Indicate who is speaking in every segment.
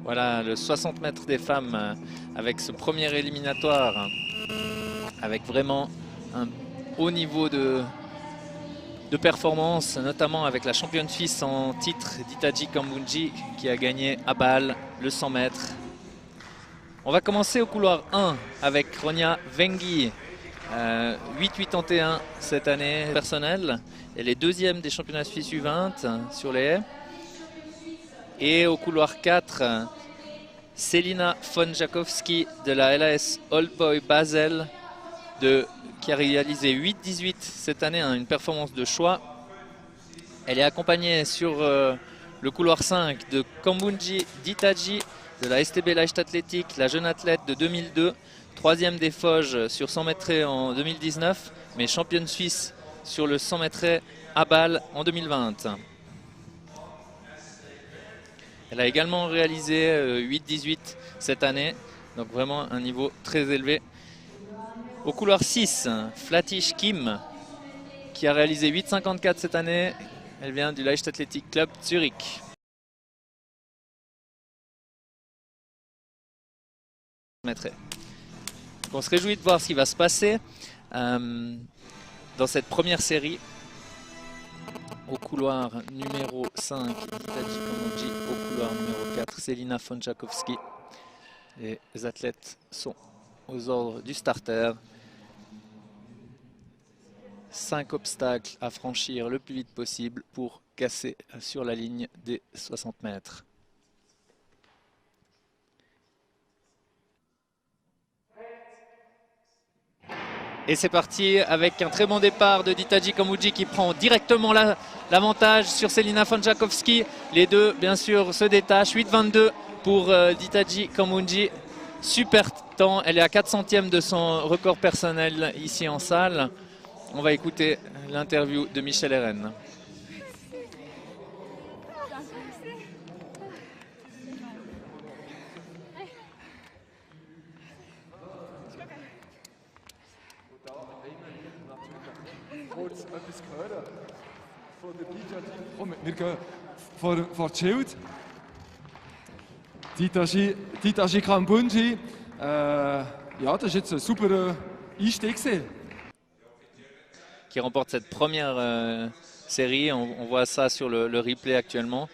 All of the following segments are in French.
Speaker 1: Voilà le 60 mètres des femmes avec ce premier éliminatoire, avec vraiment un haut niveau de performance, notamment avec la championne suisse en titre, Ditajy Kambundji, qui a gagné à Bâle le 100 mètres. On va commencer au couloir 1 avec Ronia Vengi, 8,81 cette année personnelle. Elle est deuxième des championnats suisses U20 sur les haies. Et au couloir 4, Selina von Jakowski de la LAS Old Boy Basel, qui a réalisé 8,18 cette année, une performance de choix. Elle est accompagnée sur le couloir 5 de Kambundji Ditajy de la STB Leichtathlétique, la jeune athlète de 2002, troisième des Foges sur 100 mètres en 2019, mais championne suisse sur le 100 mètres à Bâle en 2020. Elle a également réalisé 8,18 cette année, donc vraiment un niveau très élevé. Au couloir 6, Flatish Kim, qui a réalisé 8,54 cette année. Elle vient du Leichtathletic Club Zurich. On se réjouit de voir ce qui va se passer dans cette première série. Au couloir numéro 5, Ditajy Kambundji. Au couloir numéro 4, Selina von Jakowski. Les athlètes sont aux ordres du starter. 5 obstacles à franchir le plus vite possible pour casser sur la ligne des 60 mètres. Et c'est parti avec un très bon départ de Ditajy Kambundji qui prend directement l'avantage sur Selina von Jakowski. Les deux, bien sûr, se détachent. 8,22 pour Ditajy Kambundji. Super temps. Elle est à 4 centièmes de son record personnel ici en salle. On va écouter l'interview de Michel Herren.
Speaker 2: Voor het schild. Ditajy Kambundji. Ja, das ist jetzt ein super Einstieg.
Speaker 1: Qui remporte cette première série. On voit ça sur le replay actuellement.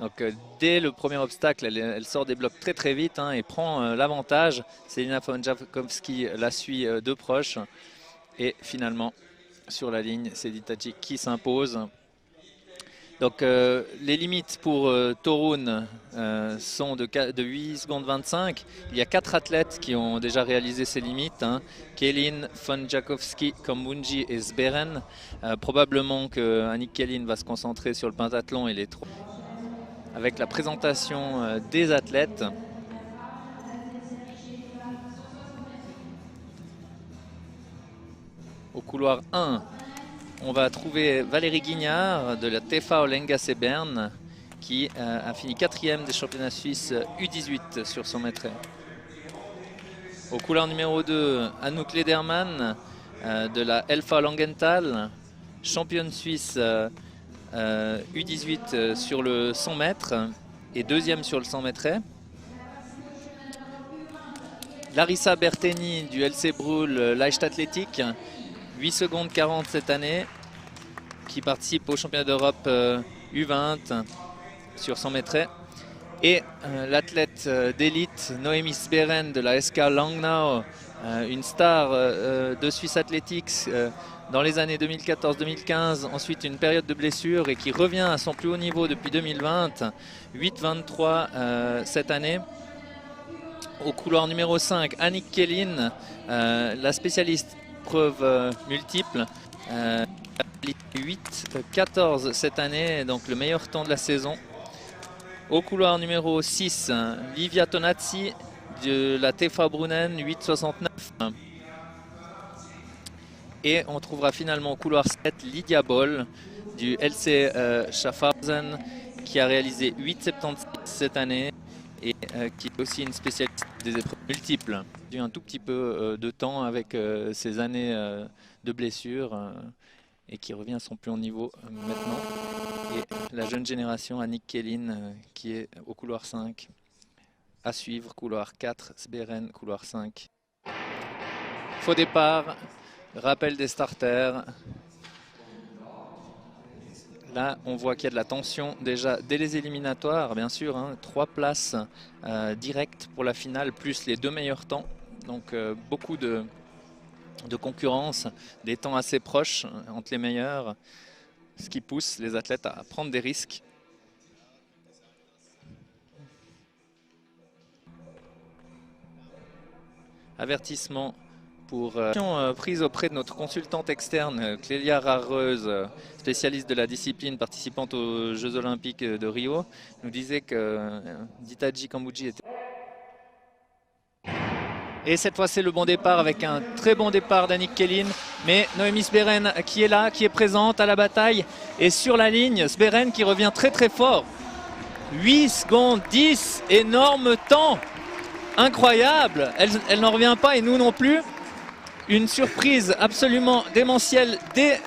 Speaker 1: Donc dès le premier obstacle, elle sort des blocs très très vite et prend l'avantage. Selina von Jakowski la suit de proche. Et finalement, sur la ligne, c'est Ditajy qui s'impose. Donc les limites pour Torun sont de 8 secondes 25. Il y a 4 athlètes qui ont déjà réalisé ces limites. Kellin, von Jakowski, Kambundji et Sberen. Probablement que Annick Kellin va se concentrer sur le pentathlon et les 3. Avec la présentation des athlètes. Au couloir 1, on va trouver Valérie Guignard de la TFA Olengasse Bern qui a fini 4e des championnats suisses U18 sur 100 mètres. Au couloir numéro 2, Anouk Lederman de la Elfa Langenthal, championne suisse U18 sur le 100 mètres et 2e sur le 100 mètres. Larissa Berteni du LC Brühl Leichtathlétique, 8 secondes 40 cette année, qui participe au championnat d'Europe U20 sur 100 mètres. Et l'athlète d'élite Noémie Sberen de la SK Langnau, une star de Swiss Athletics dans les années 2014-2015, ensuite une période de blessure et qui revient à son plus haut niveau depuis 2020, 8,23 cette année. Au couloir numéro 5, Annick Kellin, la spécialiste preuve multiple, 8,14 cette année, donc le meilleur temps de la saison. Au couloir numéro 6, Livia Tonazzi de la TFA Brunnen, 8,69. Et on trouvera finalement au couloir 7 Lydia Boll du LC Schaffhausen qui a réalisé 8,76 cette année et qui est aussi une spécialiste des épreuves multiples. Il y a eu un tout petit peu de temps avec ces années de blessure et qui revient à son plus haut niveau maintenant. Et la jeune génération, Annick Kellin, qui est au couloir 5. À suivre, couloir 4, Sberen, couloir 5. Faux départ, rappel des starters. Là, on voit qu'il y a de la tension déjà dès les éliminatoires, bien sûr. 3 places directes pour la finale, plus les 2 meilleurs temps. Donc beaucoup de concurrence, des temps assez proches entre les meilleurs, ce qui pousse les athlètes à prendre des risques. Avertissement pour prise auprès de notre consultante externe, Clélia Rareuse, spécialiste de la discipline participante aux Jeux Olympiques de Rio, nous disait que Ditaji Kambundji était... Et cette fois c'est le bon départ avec un très bon départ d'Annick Kellin, mais Noémie Sberen qui est là, qui est présente à la bataille et sur la ligne, Sberen qui revient très très fort. 8 secondes 10, énorme temps, incroyable, elle n'en revient pas et nous non plus. Une surprise absolument démentielle dès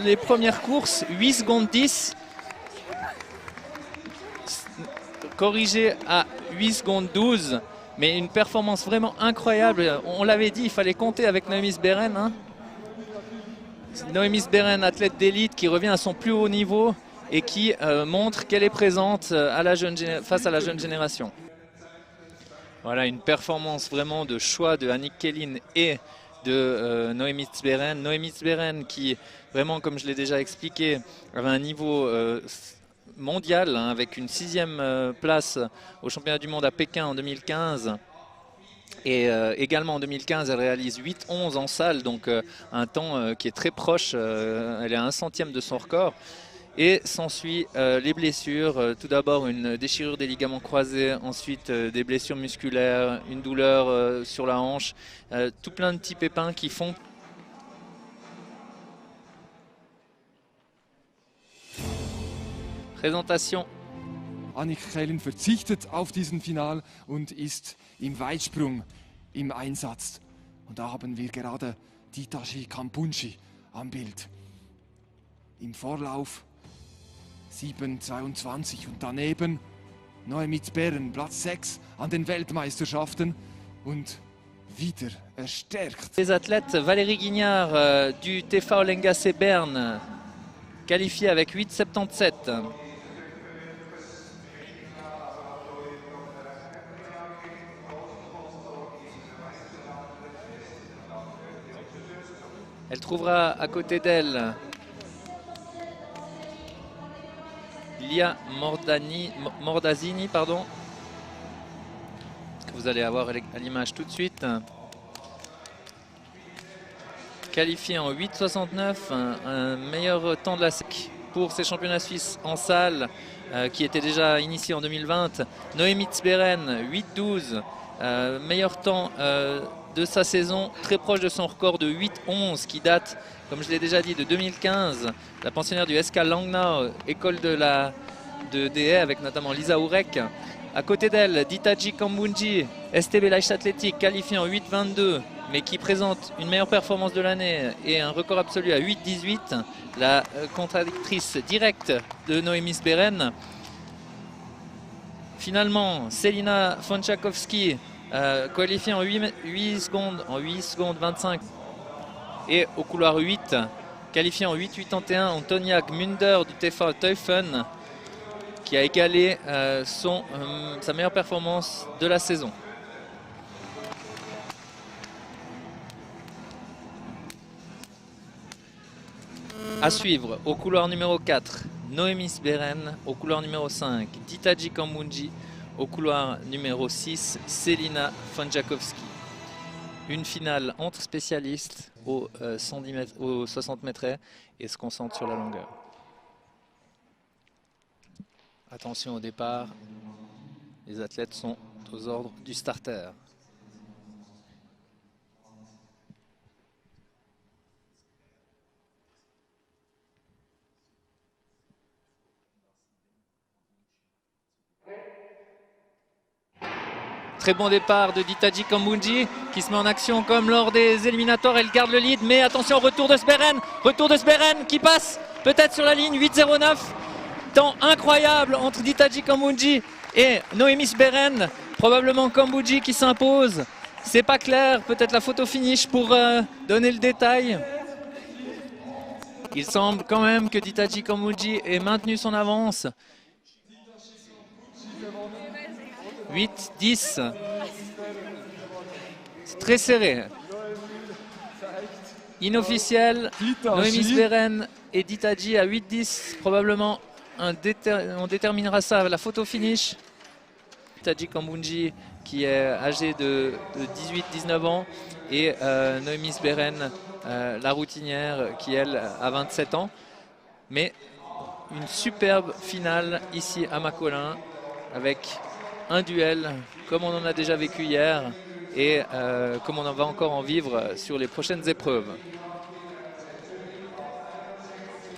Speaker 1: les premières courses, 8 secondes 10, corrigé à 8 secondes 12. Mais une performance vraiment incroyable. On l'avait dit, il fallait compter avec Noémie Sberen. Noémie Sberen, athlète d'élite qui revient à son plus haut niveau et qui montre qu'elle est présente face à la jeune génération. Voilà une performance vraiment de choix de Annick Kellin et de Noémie Sberen. Noémie Sberen qui, vraiment comme je l'ai déjà expliqué, avait un niveau... mondial avec une 6e place au championnat du monde à Pékin en 2015 et également en 2015 elle réalise 8,11 en salle, donc un temps qui est très proche, elle est à 1/100 de son record et s'ensuit les blessures, tout d'abord une déchirure des ligaments croisés, ensuite des blessures musculaires, une douleur sur la hanche, tout plein de petits pépins qui font Präsentation.
Speaker 2: Annick Kellin verzichtet auf diesen Final und ist im Weitsprung im Einsatz. Und da haben wir gerade Ditaji Kambundji am Bild. Im Vorlauf 7,22 und daneben Noémie Sberen, Platz 6 an den Weltmeisterschaften und wieder erstärkt.
Speaker 1: Les athlètes Valérie Guignard du TFA Olengase Berne, qualifiée avec 8,77. Elle trouvera à côté d'elle Lia Mordazini, pardon, que vous allez avoir à l'image tout de suite. Qualifiée en 8,69, un meilleur temps de la SEC pour ces championnats suisses en salle qui étaient déjà initiés en 2020. Noémie Sberen, 8,12, meilleur temps de sa saison, très proche de son record de 8,11 qui date, comme je l'ai déjà dit, de 2015. La pensionnaire du SK Langnau, école de DE avec notamment Lisa Ourek. À côté d'elle, Ditaji Kambundji, STB Leichtathletik, qualifiée en 8,22, mais qui présente une meilleure performance de l'année et un record absolu à 8,18. La contradictrice directe de Noémie Sberen. Finalement, Selina Fonchakowski, qualifiée en 8 secondes 25. Et au couloir 8, qualifiée en 8,81, Antonia Gmunder du TFA Teufen, qui a égalé sa meilleure performance de la saison. À suivre, au couloir numéro 4, Noémie Sberen. Au couloir numéro 5, Ditaji Kambundji. Au couloir numéro 6, Selina Fonchakowski. Une finale entre spécialistes aux 60 mètres et se concentre sur la longueur. Attention au départ, les athlètes sont aux ordres du starter. Très bon départ de Ditaji Kambundji qui se met en action comme lors des éliminatoires. Elle garde le lead, mais attention, retour de Sberen qui passe peut-être sur la ligne. 8,09, temps incroyable entre Ditaji Kambundji et Noémie Sberen. Probablement Kambouji qui s'impose. C'est pas clair, peut-être la photo finish pour donner le détail. Il semble quand même que Ditaji Kambouji ait maintenu son avance. 8-10. C'est très serré. Inofficiel, Noémie Sberen et Ditaji à 8-10. Probablement, on déterminera ça à la photo finish. Ditaji Kambouji qui est âgé de 18-19 ans et Noémie Sberen, la routinière qui elle a 27 ans. Mais une superbe finale ici à Macolin avec un duel comme on en a déjà vécu hier et comme on en va encore en vivre sur les prochaines épreuves.